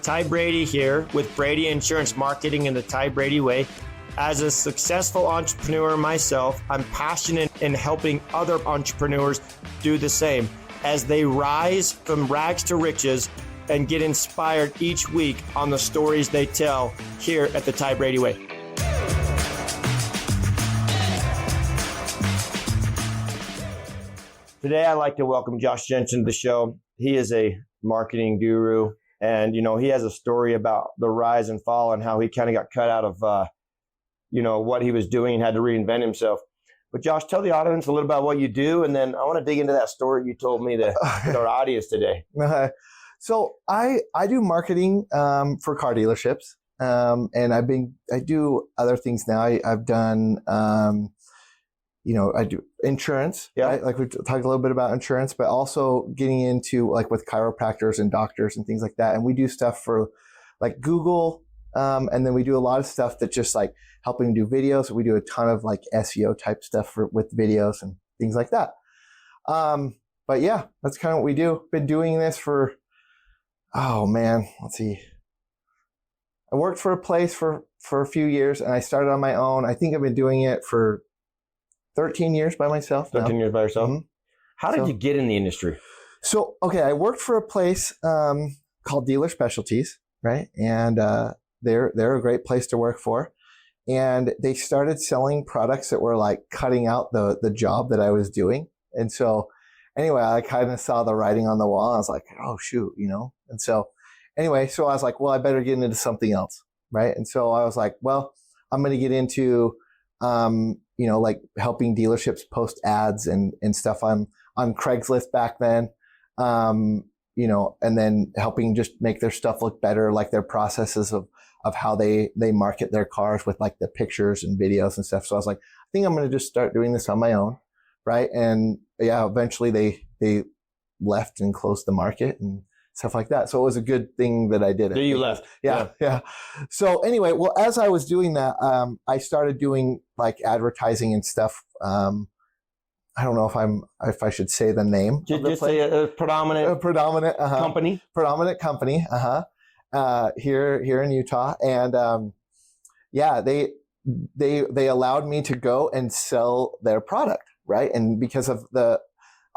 Ty Brady here with Brady Insurance Marketing and the Ty Brady Way. As a successful entrepreneur myself, I'm passionate in helping other entrepreneurs do the same as they rise from rags to riches and get inspired each week on the stories they tell here at the Ty Brady Way. Today, I'd like to welcome Josh Jensen to the show. He is a marketing guru, and he has a story about the rise and fall and how he kind of got cut out of what he was doing and had to reinvent himself. But Josh, tell the audience a little about what you do, and then I want to dig into that story you told me with our audience today. So I do marketing for car dealerships, and I do other things now. I've done I do insurance, right? Like we talked a little bit about insurance, but also getting into like with chiropractors and doctors and things like that. And we do stuff for like Google, and then we do a lot of stuff that just like helping do videos. We do a ton of like SEO type stuff with videos and things like that. But yeah, that's kind of what we do. Been doing this for, let's see. I worked for a place for a few years, and I started on my own. I think I've been doing it for 13 years by myself. 13 years by yourself? Mm-hmm. How did you get in the industry? So, I worked for a place called Dealer Specialties, right? And they're a great place to work for. And they started selling products that were like cutting out the job that I was doing. And so anyway, I kind of saw the writing on the wall. I was like, oh, shoot, And so anyway, I was like, well, I better get into something else, right? And so I was like, well, I'm going to get into like helping dealerships post ads and stuff on Craigslist back then, and then helping just make their stuff look better, like their processes of how they market their cars with like the pictures and videos and stuff. So I was like, I think I'm going to just start doing this on my own. Right. And yeah, eventually they left and closed the market and stuff like that. So it was a good thing that I did it. You left. Yeah. So anyway, well, as I was doing that, I started doing like advertising and stuff. I don't know if I should say the name. Just say a predominant company. Predominant company. Here in Utah. And, they allowed me to go and sell their product. Right. And because of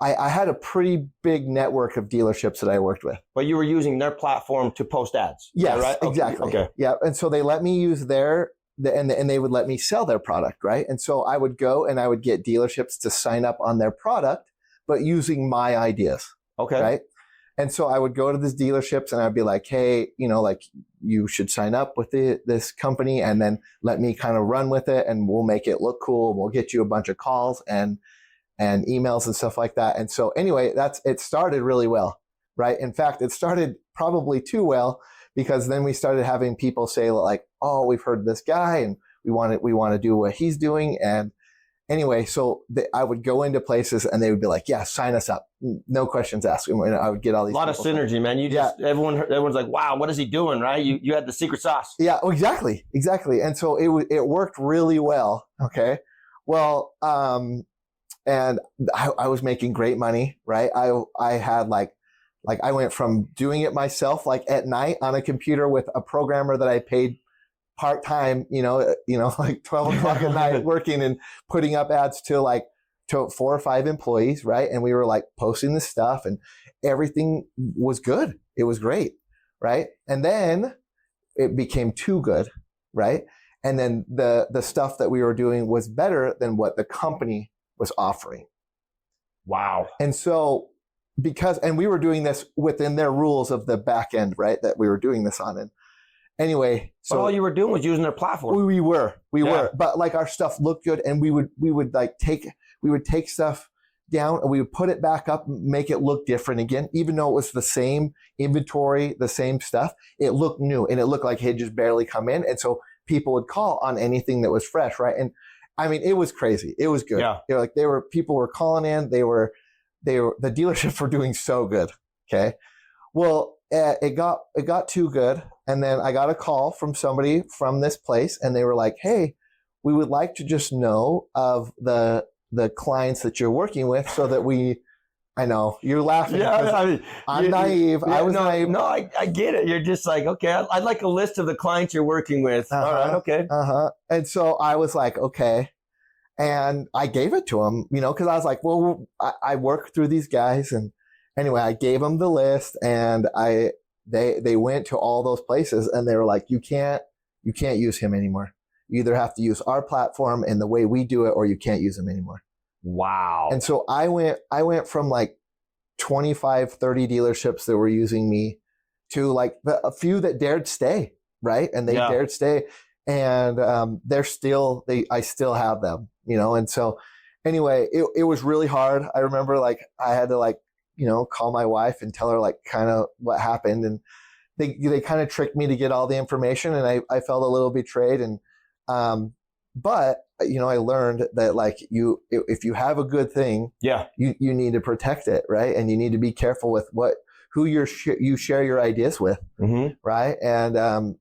I had a pretty big network of dealerships that I worked with. But you were using their platform to post ads. Yes, right? Exactly. Okay. Yeah. And so they let me use and they would let me sell their product. Right. And so I would go and I would get dealerships to sign up on their product, but using my ideas. Okay. Right. And so I would go to these dealerships and I'd be like, hey, like you should sign up with this company and then let me kind of run with it and we'll make it look cool. We'll get you a bunch of calls and emails and stuff like that. And so anyway, it started really well, right? In fact, it started probably too well because then we started having people say like, oh, we've heard this guy and we want to do what he's doing. And anyway, so I would go into places and they would be like, yeah, sign us up. No questions asked. And I would get all these. A lot of synergy, man. Everyone's like, wow, what is he doing? Right. You had the secret sauce. Yeah, exactly. And so it worked really well. Okay. Well, and I was making great money, right? I had like I went from doing it myself, like at night on a computer with a programmer that I paid part-time, like 12 o'clock at night working and putting up ads to 4 or 5 employees, right? And we were like posting this stuff and everything was good. It was great, right? And then it became too good, right? And then the stuff that we were doing was better than what the company was offering. Wow. And so and we were doing this within their rules of the back end, right? That we were doing this on. And anyway, so all you were doing was using their platform. We were, but like our stuff looked good and we would take stuff down and we would put it back up, make it look different again, even though it was the same inventory, the same stuff, it looked new and it looked like it had just barely come in. And so people would call on anything that was fresh, right? And I mean, it was crazy. It was good. Yeah. People were calling in. The dealerships were doing so good. Okay. Well, it got too good. And then I got a call from somebody from this place and they were like, hey, we would like to just know of the clients that you're working with so that we I know you're laughing. Yeah, I mean, I'm naive. I was naive. No, I get it. You're just like, okay, I'd like a list of the clients you're working with. All right, okay. And so I was like, okay. And I gave it to him, because I was like, well, I work through these guys. And anyway, I gave them the list, and they went to all those places, and they were like, you can't use him anymore. You either have to use our platform and the way we do it, or you can't use him anymore. Wow. And so I went from like 25, 30 dealerships that were using me to like a few that dared stay, right? And they dared stay, and I still have them, And so anyway, it was really hard. I remember like I had to like, call my wife and tell her like kind of what happened, and they kind of tricked me to get all the information, and I felt a little betrayed, and but I learned that like if you have a good thing, you need to protect it, right? And you need to be careful with who you share your ideas with, right? And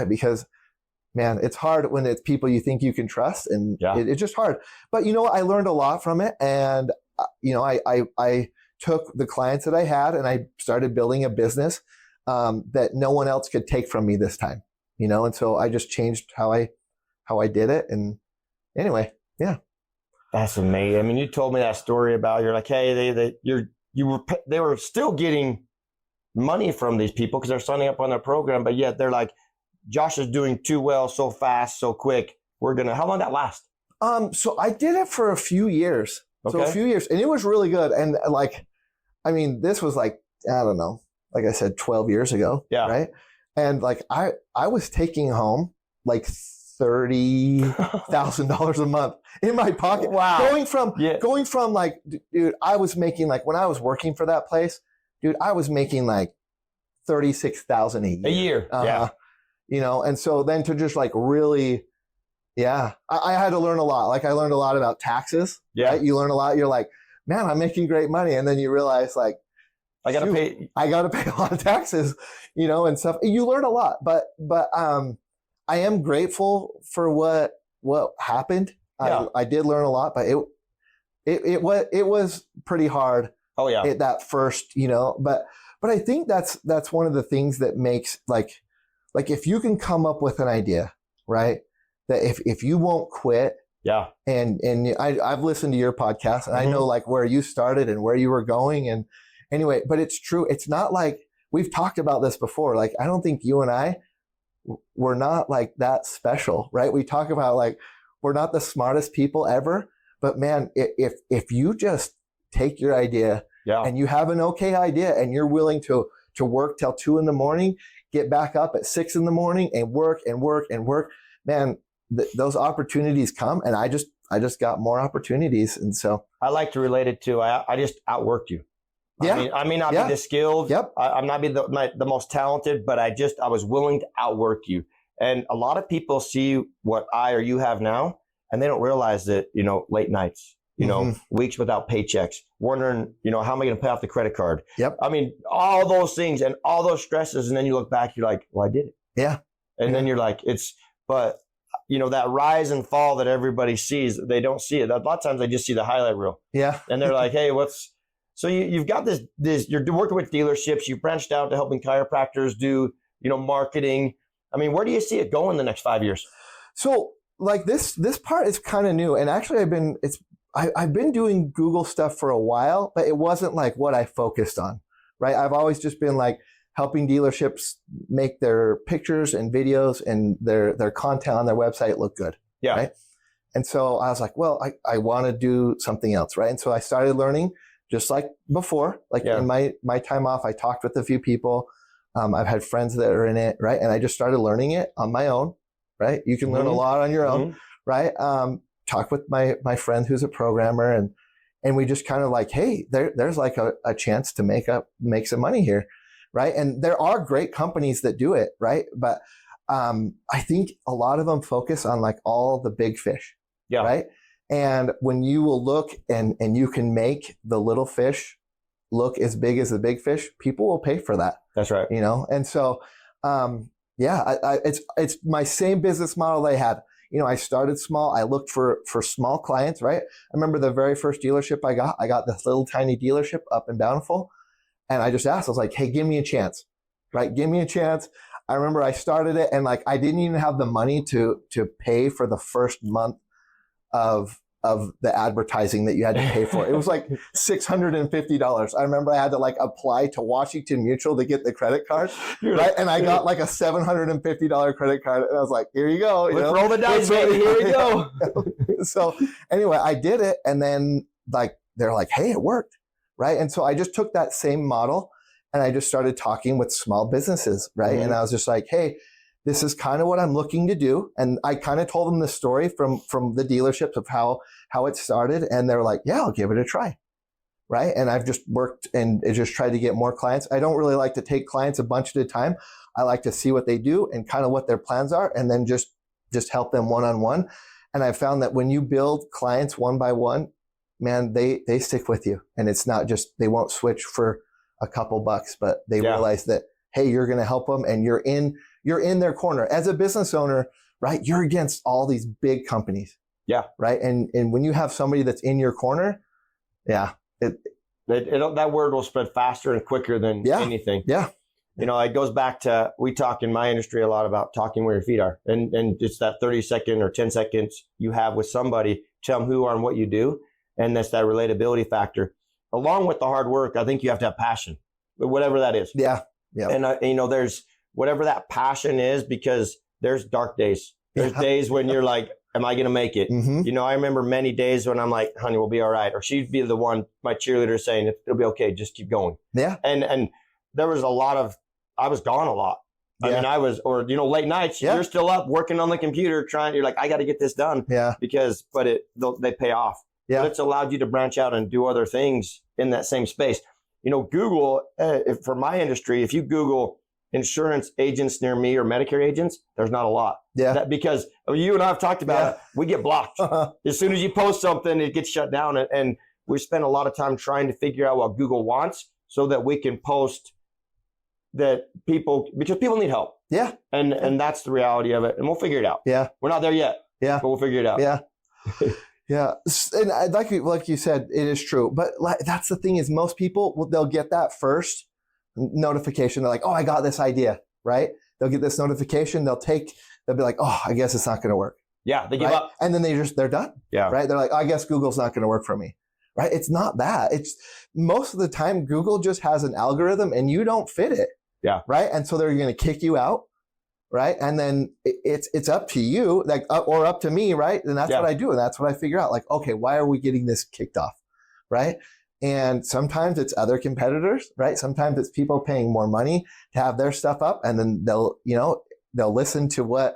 because man, it's hard when it's people you think you can trust, and it's just hard. But I learned a lot from it, and I took the clients that I had, and I started building a business that no one else could take from me this time, And so I just changed how I did it, and anyway, yeah. That's amazing. I mean, you told me that story about you're like, hey, they were still getting money from these people because they're signing up on their program, but yet they're like, Josh is doing too well, so fast, so quick. How long did that last? So I did it for a few years. Okay. So a few years, and it was really good. And like, I mean, this was like, I don't know, like I said, 12 years ago. Yeah. Right. And like, I was taking home like $30,000 a month in my pocket. Wow. Going from like, dude, I was making like, when I was working for that place, dude, I was making like $36,000 a year. And so then to just like really, I had to learn a lot. Like I learned a lot about taxes. Yeah. Right? You learn a lot. You're like, man, I'm making great money. And then you realize like, I got to pay a lot of taxes, and stuff. You learn a lot, but I am grateful for what happened. Yeah. I did learn a lot, but it was pretty hard. Oh yeah. At that first, but I think that's one of the things that makes like if you can come up with an idea, right? That if you won't quit. Yeah. And I've listened to your podcast, and I know like where you started and where you were going. And anyway, but it's true. It's not like we've talked about this before. Like, I don't think you and I were not like that special, right? We talk about like, we're not the smartest people ever, but man, if you just take your idea and you have an okay idea and you're willing to work till 2 a.m, get back up at 6 a.m, and work and work and work, man, those opportunities come, and I just got more opportunities. And so I like to relate it to, I just outworked you. Yeah. I may not be the skilled. Yep. I'm not be the most talented, but I was willing to outwork you. And a lot of people see what I or you have now, and they don't realize that, late nights, weeks without paychecks, wondering, how am I going to pay off the credit card? Yep. I mean, all those things and all those stresses. And then you look back, you're like, well, I did it. Yeah. And then you're like, but that rise and fall that everybody sees, they don't see it. A lot of times they just see the highlight reel. Yeah. And they're like, hey, so you've got this, you're working with dealerships, you branched out to helping chiropractors do, marketing. I mean, where do you see it going the next 5 years? So like this part is kind of new. And actually I've been doing Google stuff for a while, but it wasn't like what I focused on, right? I've always just been like helping dealerships make their pictures and videos and their content on their website look good. Yeah. Right. And so I was like, well, I want to do something else. Right. And so I started learning just like before, like in my time off, I talked with a few people. I've had friends that are in it. Right. And I just started learning it on my own. Right. You can learn a lot on your own. Right. Talk with my friend who's a programmer, and we just kind of like, hey, there's like a chance to make some money here. Right. And there are great companies that do it. Right. But I think a lot of them focus on like all the big fish. Yeah. Right. And when you will look and you can make the little fish look as big as the big fish, people will pay for that. That's right. And so, it's my same business model they had. I started small. I looked for small clients, right? I remember the very first dealership I got this little tiny dealership up in Bountiful. And I just asked, I was like, hey, give me a chance, right? Give me a chance. I remember I started it and like, I didn't even have the money to pay for the first month of the advertising that you had to pay for. It was like $650. I remember I had to like apply to Washington Mutual to get the credit card, right? And I got like a $750 credit card. And I was like, here you go. Let's roll the dice, baby. Here we go. So anyway, I did it. And then like, they're like, hey, it worked. Right. And so I just took that same model and I just started talking with small businesses. Right. Mm-hmm. And I was just like, hey, this is kind of what I'm looking to do. And I kind of told them the story from the dealerships of how it started. And they're like, yeah, I'll give it a try. Right. And I've just worked and just tried to get more clients. I don't really like to take clients a bunch at a time. I like to see what they do and kind of what their plans are and then just help them one-on-one. And I found that when you build clients one by one, man, they stick with you. And it's not just, they won't switch for a couple bucks, but they realize that, hey, you're going to help them and you're in their corner. As a business owner, right, you're against all these big companies. Yeah. Right. And when you have somebody that's in your corner, that word will spread faster and quicker than anything. Yeah. It goes back to, we talk in my industry a lot about talking where your feet are. And just that 30-second or 10 seconds you have with somebody, tell them who you are and what you do. And that's that relatability factor. Along with the hard work, I think you have to have passion, whatever that is. Yeah. Yeah. And, there's whatever that passion is, because there's dark days. There's days when you're like, am I going to make it? Mm-hmm. I remember many days when I'm like, honey, we'll be all right. Or she'd be the one, my cheerleader, saying, it'll be okay. Just keep going. Yeah. And there was I was gone a lot. I mean, I was, late nights, you're still up working on the computer you're like, I got to get this done. Yeah. But they pay off. Yeah. But it's allowed you to branch out and do other things in that same space. Google, for my industry, if you Google insurance agents near me or Medicare agents, there's not a lot. Yeah. Because you and I have talked about it, we get blocked. As soon as you post something, it gets shut down. And we spend a lot of time trying to figure out what Google wants so that we can post that because people need help. Yeah. And that's the reality of it. And we'll figure it out. Yeah. We're not there yet. Yeah. But we'll figure it out. Yeah. Yeah. And like you said, it is true. But that's the thing is most people, they'll get that first notification. They're like, oh, I got this idea, right? They'll get this notification. They'll be like, oh, I guess it's not going to work. Yeah. They give up. And then they're done. Yeah. Right. They're like, oh, I guess Google's not going to work for me. Right. It's not that. It's most of the time Google just has an algorithm and you don't fit it. Yeah. Right. And so they're going to kick you out. Right. And then it's up to you, or up to me. Right. And that's what I do. And that's what I figure out. Like, okay, why are we getting this kicked off? Right. And sometimes it's other competitors. Right. Sometimes it's people paying more money to have their stuff up. And then they'll listen to what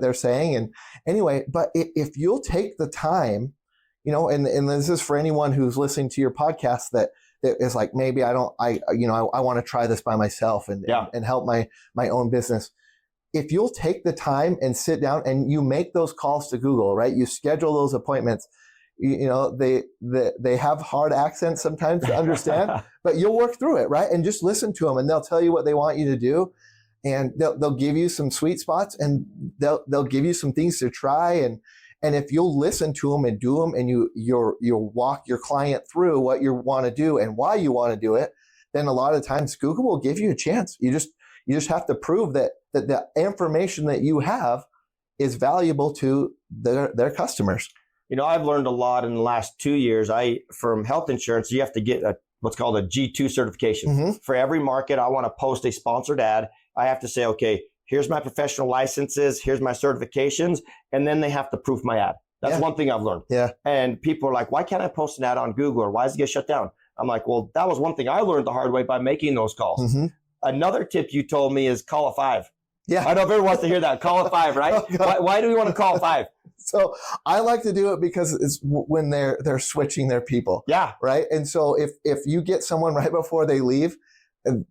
they're saying. And anyway, but if you'll take the time, and this is for anyone who's listening to your podcast that is like, maybe I want to try this by myself and help my own business. If you'll take the time and sit down and you make those calls to Google, right? You schedule those appointments. They have hard accents sometimes to understand, but you'll work through it, right? And just listen to them, and they'll tell you what they want you to do, and they'll give you some sweet spots, and they'll give you some things to try, and if you'll listen to them and do them, and you'll walk your client through what you want to do and why you want to do it, then a lot of times Google will give you a chance. You just have to prove that the information that you have is valuable to their customers. I've learned a lot in the last 2 years. From health insurance, you have to get what's called a G2 certification. Mm-hmm. For every market I want to post a sponsored ad, I have to say, okay, here's my professional licenses, here's my certifications, and then they have to proof my ad. That's one thing I've learned. Yeah. And people are like, why can't I post an ad on Google, or why does it get shut down? I'm like, well, that was one thing I learned the hard way by making those calls. Mm-hmm. Another tip you told me is call a 5. Yeah. I know everyone wants to hear that. Call a 5, right? Why do we want to call a 5? So I like to do it because it's when they're switching their people. Yeah. Right. And so if you get someone right before they leave,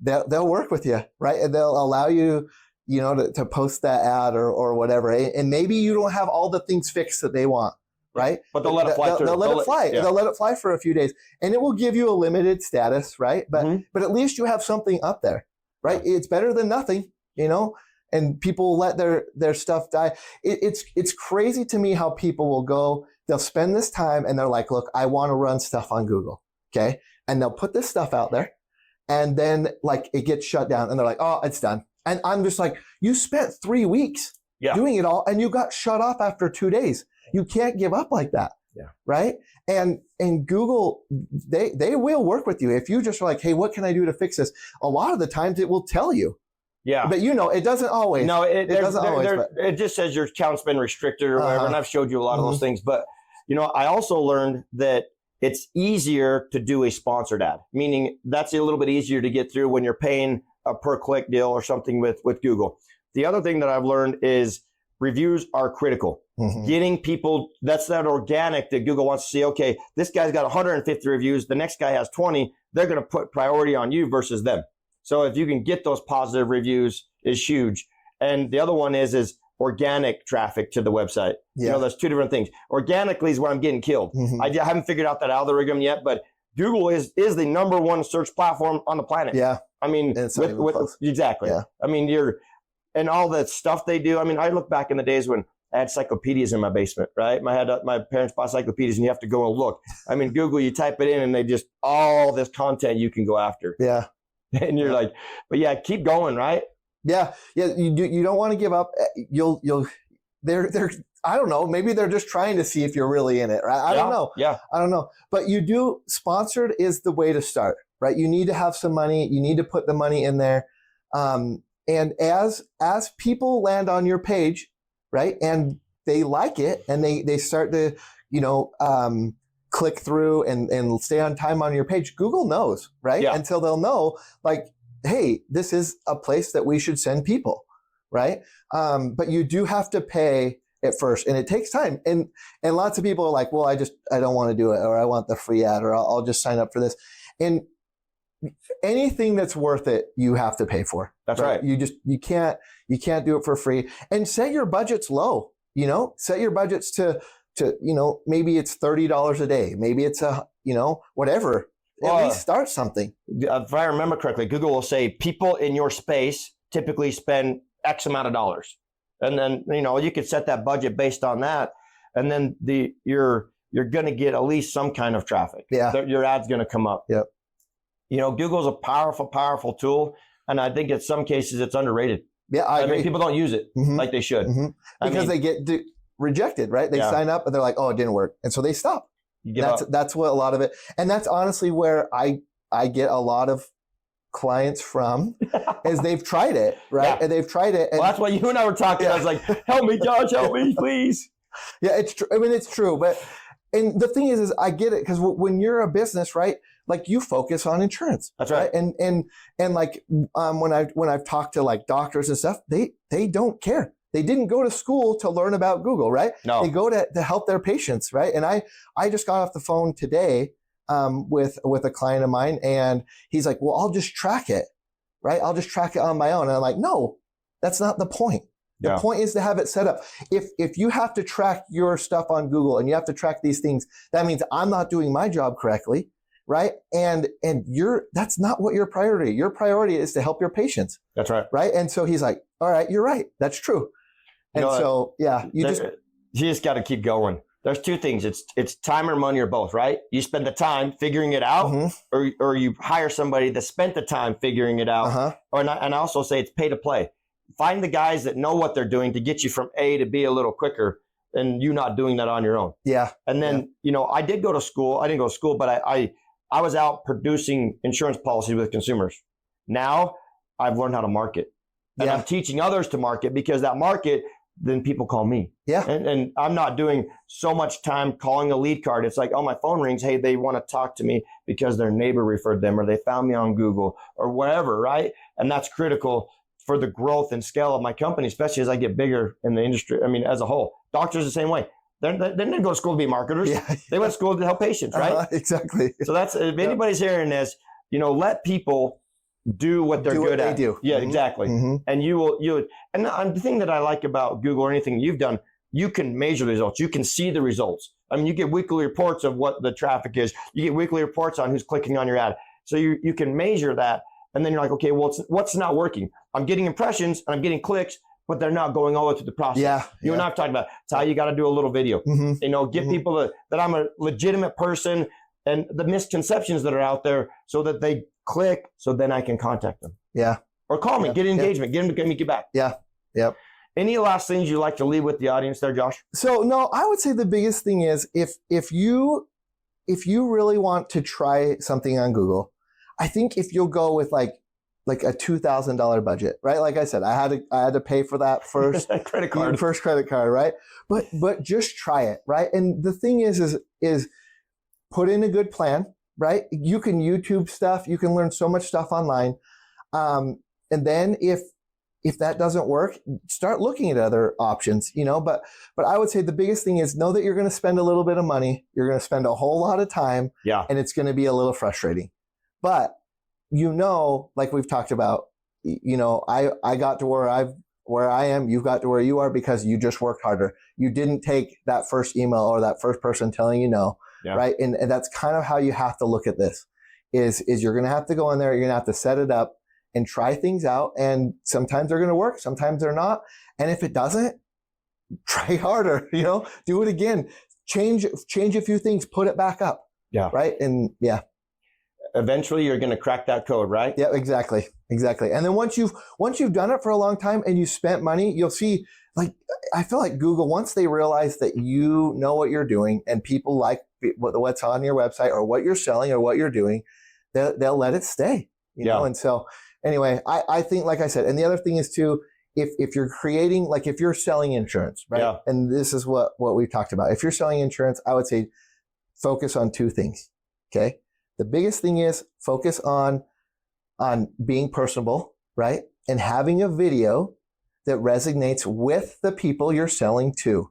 they'll work with you, right? And they'll allow you, to post that ad or whatever. And maybe you don't have all the things fixed that they want, right? But they'll let it fly through. They'll let it fly. Yeah. They'll let it fly for a few days, and it will give you a limited status, right? But at least you have something up there, right? It's better than nothing, and people let their stuff die. It's crazy to me how people will go, they'll spend this time and they're like, look, I want to run stuff on Google. Okay. And they'll put this stuff out there and then like it gets shut down and they're like, oh, it's done. And I'm just like, you spent 3 weeks doing it all and you got shut off after 2 days. You can't give up like that. Yeah. Right. And Google, they will work with you. If you just are like, hey, what can I do to fix this? A lot of the times it will tell you. Yeah. But it doesn't always. No, it doesn't always. It just says your account's been restricted or whatever. And I've showed you a lot of those things. But, I also learned that it's easier to do a sponsored ad, meaning that's a little bit easier to get through when you're paying a per click deal or something with Google. The other thing that I've learned is reviews are critical. Getting people, that's that organic that Google wants to see, okay, this guy's got 150 reviews, the next guy has 20, they're going to put priority on you versus them. So if you can get those positive reviews is huge. And the other one is organic traffic to the website. Yeah. There's two different things. Organically is where I'm getting killed. I haven't figured out that algorithm yet, but Google is the number one search platform on the planet. Yeah. I mean, exactly. Yeah. I mean, and all the stuff they do. I mean, I look back in the days when I had encyclopedias in my basement, right? My parents bought encyclopedias and you have to go and look. I mean, Google, you type it in and they just, all this content you can go after. Yeah. And you're like, but yeah, keep going, right? Yeah. Yeah. You don't want to give up. They're I don't know. Maybe they're just trying to see if you're really in it, right? I don't know. Yeah. I don't know. But sponsored is the way to start, right? You need to have some money. You need to put the money in there. And as people land on your page, right, and they like it and they start to, click through and stay on time on your page, Google knows, right? Yeah. Until they'll know, like, hey, this is a place that we should send people, right? But you do have to pay at first, and it takes time. And lots of people are like, well, I don't want to do it, or I want the free ad, or I'll just sign up for this. And anything that's worth it, you have to pay for. That's right. You can't do it for free. And set your budgets low. Set your budgets to maybe it's $30 a day. Maybe it's whatever. At least start something. If I remember correctly, Google will say people in your space typically spend X amount of dollars, and then you could set that budget based on that, and then you're going to get at least some kind of traffic. Yeah, your ad's going to come up. Yep. Google's a powerful, powerful tool. And I think in some cases it's underrated. Yeah, I agree. Mean, people don't use it like they should. Because they get rejected, right? They sign up and they're like, oh, it didn't work. And so they stop. That's what a lot of it. And that's honestly where I get a lot of clients from is they've tried it, right? Yeah. And they've tried it. And, well, that's why you and I were talking. Yeah. I was like, help me, Josh, help me, please. Yeah, it's true. I mean, it's true. And the thing is I get it, because when you're a business, right, like you focus on insurance. That's right. And like when I've talked to like doctors and stuff, they don't care. They didn't go to school to learn about Google, right? No. They go to help their patients, right? And I just got off the phone today with a client of mine, and he's like, well, I'll just track it, right? I'll just track it on my own. And I'm like, no, that's not the point. The point is to have it set up. If you have to track your stuff on Google and you have to track these things, that means I'm not doing my job correctly, right? And that's not what your priority. Your priority is to help your patients. That's right. Right? And so he's like, all right, you're right. That's true. And you just got to keep going. There's two things. It's time or money or both, right? You spend the time figuring it out, or you hire somebody that spent the time figuring it out. And I also say it's pay to play. Find the guys that know what they're doing to get you from A to B a little quicker, and you not doing that on your own. Yeah. And then, I did go to school. I didn't go to school, but I was out producing insurance policies with consumers. Now I've learned how to market, and I'm teaching others to market, because that market, then people call me. Yeah. And I'm not doing so much time calling a lead card. It's like, oh, my phone rings. Hey, they want to talk to me because their neighbor referred them, or they found me on Google or whatever. Right. And that's critical for the growth and scale of my company, especially as I get bigger in the industry. I mean, as a whole, doctors the same way. They didn't go to school to be marketers. Yeah. They went to school to help patients, right? Exactly. So that's, if anybody's hearing this, let people do what they're good at. They do. Yeah, exactly. And and the thing that I like about Google or anything you've done, you can measure the results. You can see the results. I mean, you get weekly reports of what the traffic is. You get weekly reports on who's clicking on your ad. So you can measure that. And then you're like, okay, well, what's not working? I'm getting impressions and I'm getting clicks, but they're not going all the way through the process. Yeah. You and I have talked about, Ty, you got to do a little video. Get people that I'm a legitimate person and the misconceptions that are out there so that they click, so then I can contact them. Yeah. Or call me, get engagement, get them to get back. Yeah. Yep. Any last things you'd like to leave with the audience there, Josh? So no, I would say the biggest thing is if you really want to try something on Google, I think if you'll go with like a $2,000 budget, right? Like I said, I had to pay for that first credit card, right? But just try it, right? And the thing is put in a good plan, right? You can YouTube stuff, you can learn so much stuff online, and then if that doesn't work, start looking at other options, But I would say the biggest thing is know that you're going to spend a little bit of money, you're going to spend a whole lot of time, and it's going to be a little frustrating, but like we've talked about, I got to where I am, you got to where you are because you just worked harder. You didn't take that first email or that first person telling you no, right? And that's kind of how you have to look at this is you're going to have to go in there, you're going to have to set it up and try things out. And sometimes they're going to work, sometimes they're not. And if it doesn't, try harder, do it again, change a few things, put it back up. Yeah. Right. And eventually you're going to crack that code, right? Yeah, exactly. And then once you've done it for a long time and you spent money, you'll see, like, I feel like Google, once they realize that you know what you're doing and people like what's on your website or what you're selling or what you're doing, they'll let it stay, And so anyway, I think, like I said, and the other thing is too, if you're creating, like if you're selling insurance, right? Yeah. And this is what we've talked about. If you're selling insurance, I would say focus on two things. Okay. The biggest thing is focus on being personable, right? And having a video that resonates with the people you're selling to,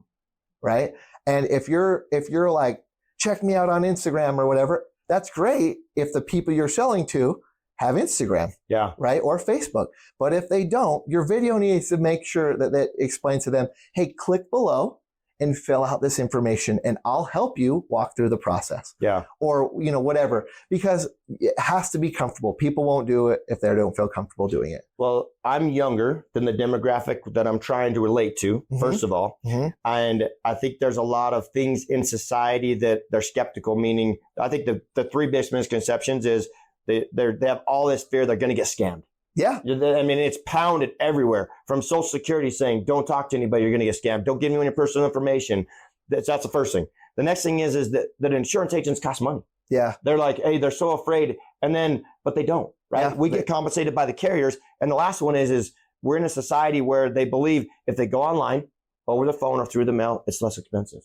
right? And if you're like, check me out on Instagram or whatever, that's great if the people you're selling to have Instagram, right? Or Facebook. But if they don't, your video needs to make sure that explains to them, hey, click below and fill out this information and I'll help you walk through the process. Yeah. Or, whatever, because it has to be comfortable. People won't do it if they don't feel comfortable doing it. Well, I'm younger than the demographic that I'm trying to relate to, first of all. And I think there's a lot of things in society that they're skeptical, meaning I think the three biggest misconceptions is they have all this fear they're going to get scammed. Yeah. I mean, it's pounded everywhere from Social Security saying, don't talk to anybody, you're going to get scammed. Don't give me any personal information. That's the first thing. The next thing is that insurance agents cost money. Yeah. They're like, hey, they're so afraid. But they don't, right? Yeah, we get compensated by the carriers. And the last one is we're in a society where they believe if they go online, over the phone or through the mail, it's less expensive.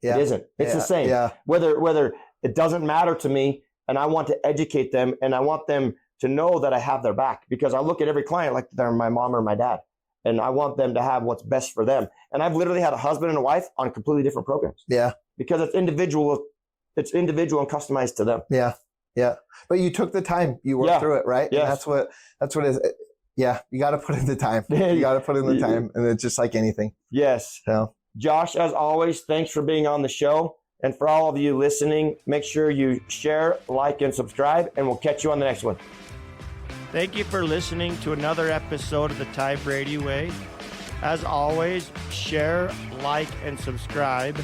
Yeah. It isn't. It's the same. Yeah. Whether it doesn't matter to me and I want to educate them and I want them to know that I have their back, because I look at every client like they're my mom or my dad, and I want them to have what's best for them. And I've literally had a husband and a wife on completely different programs. Yeah. Because it's individual and customized to them. Yeah. Yeah. But you took the time, you worked through it, right? Yeah. That's what is. Yeah. You got to put in the time. You got to put in the time, and it's just like anything. Yes. So Josh, as always, thanks for being on the show. And for all of you listening, make sure you share, like, and subscribe, and we'll catch you on the next one. Thank you for listening to another episode of the Ty Brady Way. As always, share, like, and subscribe.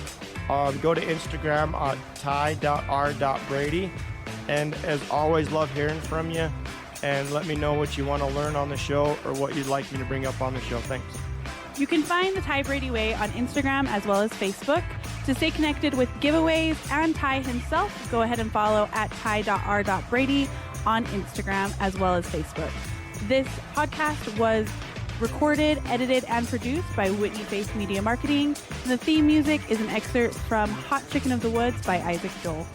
Go to Instagram at ty.r.brady. And as always, love hearing from you. And let me know what you want to learn on the show or what you'd like me to bring up on the show. Thanks. You can find the Ty Brady Way on Instagram as well as Facebook. To stay connected with giveaways and Ty himself, go ahead and follow at ty.r.brady on Instagram as well as Facebook. This podcast was recorded, edited, and produced by Whitney Faith Media Marketing. The theme music is an excerpt from Hot Chicken of the Woods by Isaac Joel.